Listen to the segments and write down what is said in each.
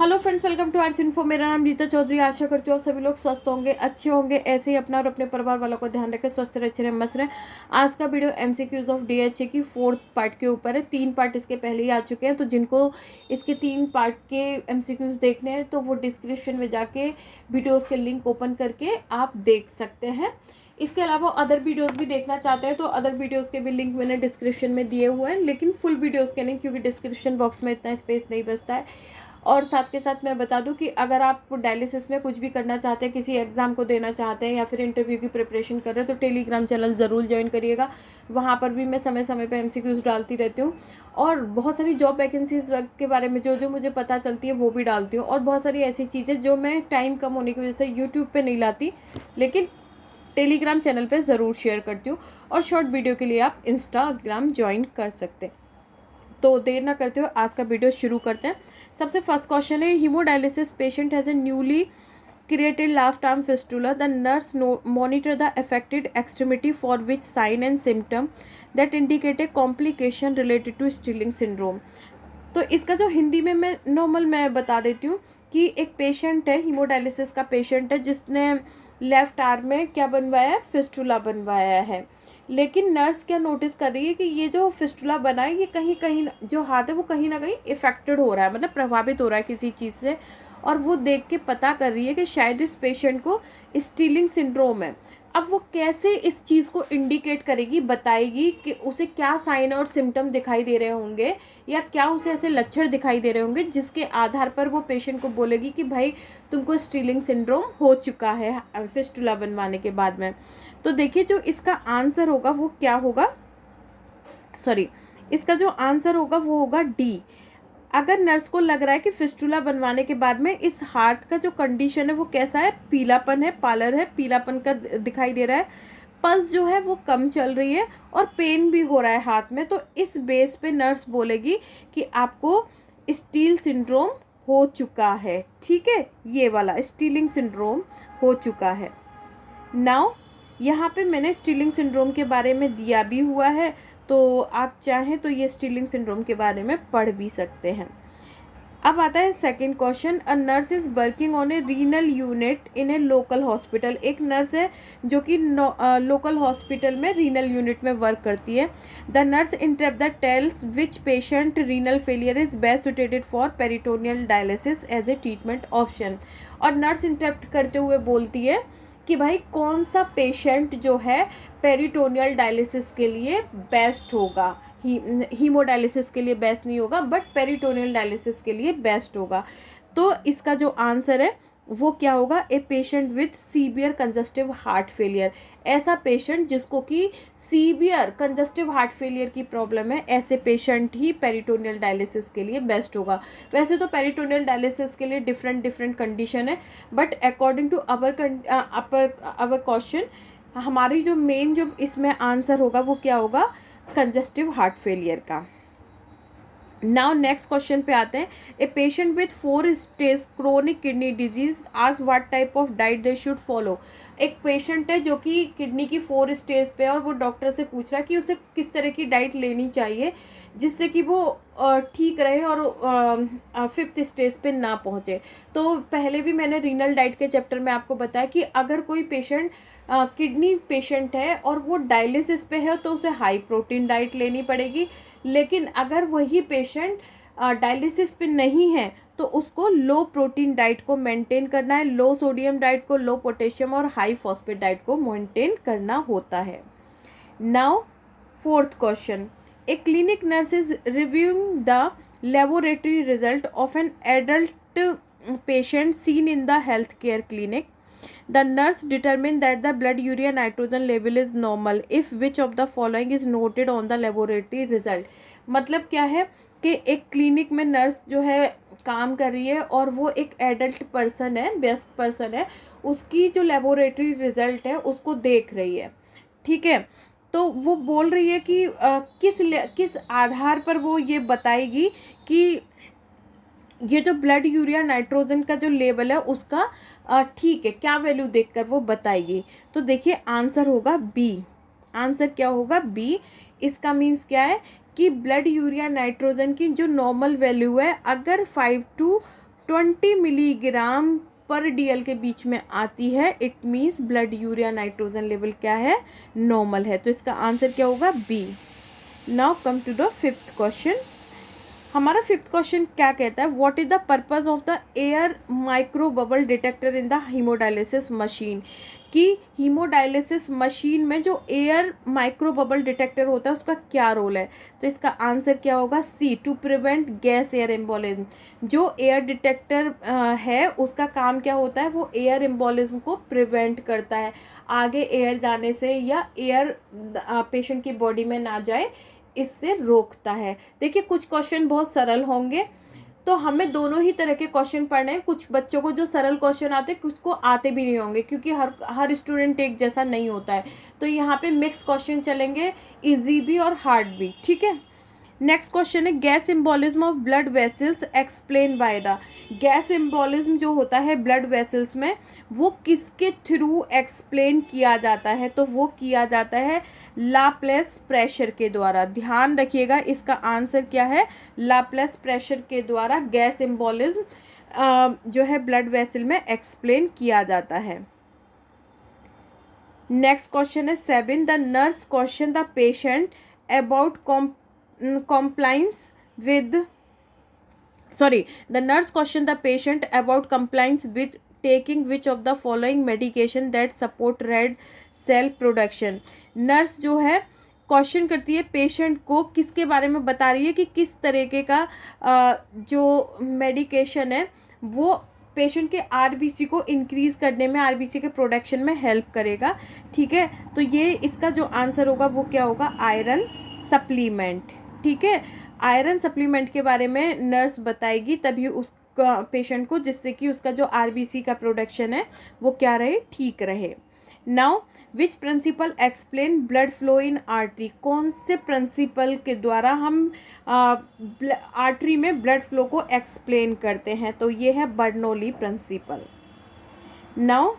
Hello friends, welcome to arts info. मेरा नाम रीता चौधरी। आशा करती हूँ आप सभी लोग स्वस्थ होंगे, अच्छे होंगे, ऐसे ही अपना और अपने परिवार वालों को ध्यान रखें, स्वस्थ रहे, अच्छे रहे, मस्त रहे। आज का वीडियो एमसीक्यूज ऑफ डीएचए की 4th पार्ट के ऊपर है। 3 पार्ट इसके पहले ही आ चुके हैं, तो जिनको इसके 3 पार्ट के एमसीक्यूज देखने हैं तो वो डिस्क्रिप्शन में जाके वीडियोज़ के लिंक ओपन करके आप देख सकते हैं। इसके अलावा अदर वीडियोस भी देखना चाहते हैं तो अदर वीडियोस के भी लिंक मैंने डिस्क्रिप्शन में दिए हुए हैं, लेकिन फुल वीडियोस के नहीं, क्योंकि डिस्क्रिप्शन बॉक्स में इतना स्पेस नहीं बचता है। और साथ के साथ मैं बता दूं कि अगर आप डायलिसिस में कुछ भी करना चाहते हैं, किसी एग्ज़ाम को देना चाहते हैं या फिर इंटरव्यू की प्रिपरेशन कर रहे हैं, तो टेलीग्राम चैनल ज़रूर ज्वाइन करिएगा। वहाँ पर भी मैं समय समय पर एमसीक्यूज डालती रहती हूँ और बहुत सारी जॉब वैकेंसीज के बारे में जो जो मुझे पता चलती है वो भी डालती हूँ, और बहुत सारी ऐसी चीज़ें जो मैं टाइम कम होने की वजह से यूट्यूब पर नहीं लाती, लेकिन टेलीग्राम चैनल पे ज़रूर शेयर करती हूँ। और शॉर्ट वीडियो के लिए आप इंस्टाग्राम ज्वाइन कर सकते हैं। तो देर ना करते हुए आज का वीडियो शुरू करते हैं। सबसे फर्स्ट क्वेश्चन है, haemodialysis patient has a newly created left arm fistula. The nurse monitor the affected extremity for which sign and symptom that indicate a complication related to Stilling syndrome. तो इसका जो हिंदी में मैं बता देती हूँ कि एक पेशेंट है, हीमोडायलिसिस का पेशेंट है, जिसने लेफ्ट आर्म में क्या बनवाया है, फिस्टुला बनवाया है। लेकिन नर्स क्या नोटिस कर रही है कि ये जो फिस्टुला बना है ये कहीं कहीं जो हाथ है वो कहीं ना कहीं इफेक्टेड हो रहा है, मतलब प्रभावित हो रहा है किसी चीज़ से, और वो देख के पता कर रही है कि शायद इस पेशेंट को स्टीलिंग सिंड्रोम है। अब वो कैसे इस चीज़ को इंडिकेट करेगी, बताएगी कि उसे क्या साइन और सिम्टम दिखाई दे रहे होंगे या क्या उसे ऐसे लक्षण दिखाई दे रहे होंगे जिसके आधार पर वो पेशेंट को बोलेगी कि भाई तुमको स्टीलिंग सिंड्रोम हो चुका है फिस्टुला बनवाने के बाद में। तो देखिए जो इसका आंसर होगा वो क्या होगा, सॉरी, इसका जो आंसर होगा वो होगा डी। अगर नर्स को लग रहा है कि फिस्टुला बनवाने के बाद में इस हार्ट का जो कंडीशन है वो कैसा है, पीलापन है, पालर है, पीलापन का दिखाई दे रहा है, पल्स जो है वो कम चल रही है और पेन भी हो रहा है हाथ में, तो इस बेस पे नर्स बोलेगी कि आपको स्टील सिंड्रोम हो चुका है। ठीक है, ये वाला स्टीलिंग सिंड्रोम हो चुका है। नाउ यहाँ पे मैंने स्टीलिंग सिंड्रोम के बारे में दिया भी हुआ है, तो आप चाहें तो ये स्टीलिंग सिंड्रोम के बारे में पढ़ भी सकते हैं। अब आता है second question, a nurse is working on a renal unit in a local hospital. एक नर्स है जो कि लोकल हॉस्पिटल में रीनल यूनिट में वर्क करती है। The nurse interrupt the tells which patient renal failure is best suited for peritoneal dialysis as a treatment option. और nurse interrupt करते हुए बोलती है कि भाई कौन सा पेशेंट जो है पेरिटोनियल डायलिसिस के लिए बेस्ट होगा। हीमोडायलिसिस के लिए बेस्ट नहीं होगा, बट पेरिटोनियल डायलिसिस के लिए बेस्ट होगा। तो इसका जो आंसर है वो क्या होगा, ए patient with severe congestive heart failure. ऐसा पेशेंट जिसको कि सीवियर कंजस्टिव हार्ट फेलियर की प्रॉब्लम है, ऐसे पेशेंट ही पेरिटोनियल डायलिसिस के लिए बेस्ट होगा। वैसे तो पेरिटोनियल डायलिसिस के लिए डिफरेंट कंडीशन है, but according to our question हमारी जो मेन जो इसमें आंसर होगा वो क्या होगा, कंजस्टिव हार्ट फेलियर का। नाउ नेक्स्ट क्वेश्चन पे आते हैं, a patient with 4 stage chronic kidney disease आज what type of diet they should follow. एक पेशेंट है जो कि किडनी की 4 स्टेज पे है और वो डॉक्टर से पूछ रहा है कि उसे किस तरह की डाइट लेनी चाहिए जिससे कि वो ठीक रहे और 5th स्टेज पे ना पहुँचे। तो पहले भी मैंने रीनल डाइट के चैप्टर में आपको बताया कि अगर कोई पेशेंट किडनी पेशेंट है और वो डायलिसिस पे है तो उसे हाई प्रोटीन डाइट लेनी पड़ेगी, लेकिन अगर वही पेशेंट डायलिसिस पे नहीं है तो उसको लो प्रोटीन डाइट को मेंटेन करना है, लो सोडियम डाइट को, लो पोटेशियम और हाई फॉस्फेट डाइट को मेंटेन करना होता है। Now 4th question, A clinic nurse is reviewing the laboratory result of an adult patient seen in the health care clinic. The nurse determined that the blood urea nitrogen level is normal if which of the following is noted on the laboratory result. मतलब क्या है कि एक clinic में nurse जो है काम कर रही है और वो एक एडल्ट पर्सन है, वयस्क पर्सन है, उसकी जो लेबोरेटरी रिजल्ट है उसको देख रही है। ठीक है, तो वो बोल रही है कि किस आधार पर वो ये बताएगी कि ये जो ब्लड यूरिया नाइट्रोजन का जो लेवल है उसका ठीक है, क्या वैल्यू देखकर वो बताएगी। तो देखिए आंसर होगा बी। आंसर क्या होगा, बी। इसका मीन्स क्या है कि ब्लड यूरिया नाइट्रोजन की जो नॉर्मल वैल्यू है अगर 5 to 20 मिलीग्राम पर डीएल के बीच में आती है, it means blood urea nitrogen level क्या है, नॉर्मल है। तो इसका आंसर क्या होगा, B. Now come to the fifth question. हमारा फिफ्थ क्वेश्चन क्या कहता है, what is the purpose of the air micro bubble detector in the haemodialysis machine, कि हीमोडायलिसिस मशीन में जो एयर माइक्रो बबल डिटेक्टर होता है उसका क्या रोल है। तो इसका आंसर क्या होगा, C, to prevent gas air embolism. जो एयर डिटेक्टर है उसका काम क्या होता है, वो एयर एम्बोलिज्म को प्रिवेंट करता है, आगे एयर जाने से या एयर पेशेंट की बॉडी में ना जाए, इससे रोकता है। देखिए कुछ क्वेश्चन बहुत सरल होंगे, तो हमें दोनों ही तरह के क्वेश्चन पढ़ने हैं। कुछ बच्चों को जो सरल क्वेश्चन आते हैं, कुछ को आते भी नहीं होंगे, क्योंकि हर स्टूडेंट एक जैसा नहीं होता है। तो यहाँ पे मिक्स क्वेश्चन चलेंगे, इजी भी और हार्ड भी, ठीक है। नेक्स्ट क्वेश्चन है, gas embolism of blood vessels explain by the. Gas embolism जो होता है ब्लड वेसल्स में, वो किसके थ्रू एक्सप्लेन किया जाता है, तो वो किया जाता है लाप्लेस प्रेशर के द्वारा। ध्यान रखिएगा, इसका आंसर क्या है, लाप्लेस प्रेशर के द्वारा गैस एम्बोलिज्म जो है ब्लड वेसल में एक्सप्लेन किया जाता है। नेक्स्ट क्वेश्चन है 7, the nurse question the patient about compliance with the nurse questioned the patient about compliance with taking which of the following medication that support red cell production। Nurse जो है question करती है patient को, किसके बारे में बता रही है कि किस तरीके का जो मेडिकेशन है वो पेशेंट के आरबीसी को इंक्रीज़ करने में, आरबीसी के प्रोडक्शन में हेल्प करेगा, ठीक है। तो ये इसका जो आंसर होगा वो क्या होगा, आयरन सप्लीमेंट, ठीक है। आयरन सप्लीमेंट के बारे में नर्स बताएगी तभी उसका पेशेंट को, जिससे कि उसका जो आरबीसी का प्रोडक्शन है वो क्या रहे, ठीक रहे। Now which principle explain blood flow in artery. कौन से प्रिंसिपल के द्वारा हम आर्टरी में ब्लड फ्लो को एक्सप्लेन करते हैं, तो ये है बर्नौली प्रिंसिपल। नाउ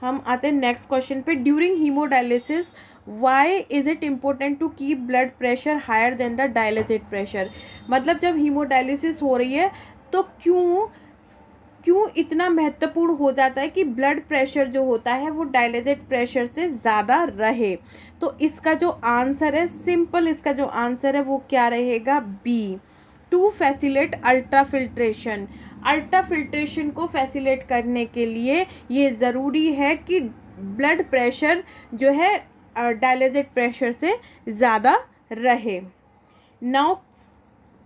हम आते हैं नेक्स्ट क्वेश्चन पे, during haemodialysis why is it important to keep blood pressure higher than the dialysis pressure. मतलब जब हीमोडायलिसिस हो रही है तो क्यों इतना महत्वपूर्ण हो जाता है कि ब्लड प्रेशर जो होता है वो डायलिसिस प्रेशर से ज़्यादा रहे। तो इसका जो आंसर है, सिंपल इसका जो आंसर है वो क्या रहेगा, B, to facilitate ultrafiltration. Ultrafiltration को फैसिलिटेट करने के लिए ये ज़रूरी है कि ब्लड प्रेशर जो है डायलिसिस प्रेशर से ज़्यादा रहे। नाउ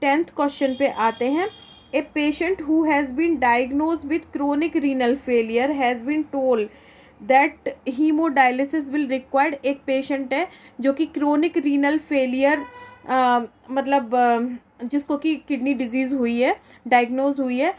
10th क्वेश्चन पे आते हैं, a patient who has been diagnose with chronic renal failure has been told that haemodialysis will required. एक पेशेंट है जो कि क्रोनिक रीनल फेलियर जिसको कि किडनी डिजीज़ हुई है, डायग्नोज हुई है,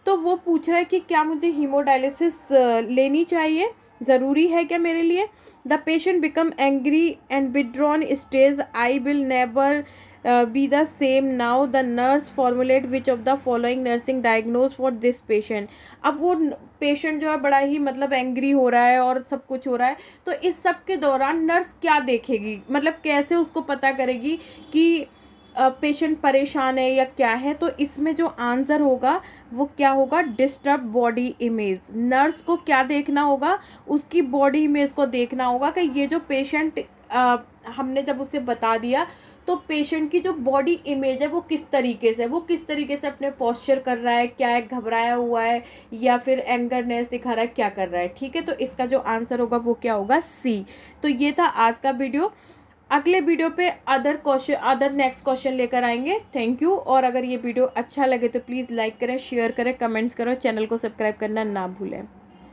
तो वो पूछ रहा है कि क्या मुझे हीमोडायलिसिस लेनी चाहिए, ज़रूरी है क्या मेरे लिए। The patient become angry and withdrawn stage, I will never be the same now, the nurse formulate which of the following nursing diagnose for this patient. अब वो पेशेंट जो है बड़ा ही एंग्री हो रहा है और सब कुछ हो रहा है, तो इस सब के दौरान नर्स क्या देखेगी, कैसे उसको पता करेगी कि पेशेंट परेशान है या क्या है। तो इसमें जो आंसर होगा वो क्या होगा, डिस्टर्ब बॉडी इमेज। नर्स को क्या देखना होगा, उसकी बॉडी इमेज को देखना होगा कि ये जो पेशेंट हमने जब उसे बता दिया तो पेशेंट की जो बॉडी इमेज है वो किस तरीके से अपने पोस्चर कर रहा है, क्या है, घबराया हुआ है या फिर एंगरनेस दिखा रहा है, क्या कर रहा है, ठीक है। तो इसका जो आंसर होगा वो क्या होगा, सी। तो ये था आज का वीडियो। अगले वीडियो पे अदर नेक्स्ट क्वेश्चन लेकर आएंगे। Thank you. और अगर ये वीडियो अच्छा लगे तो प्लीज़ लाइक करें, शेयर करें, कमेंट्स करें, चैनल को सब्सक्राइब करना ना भूलें।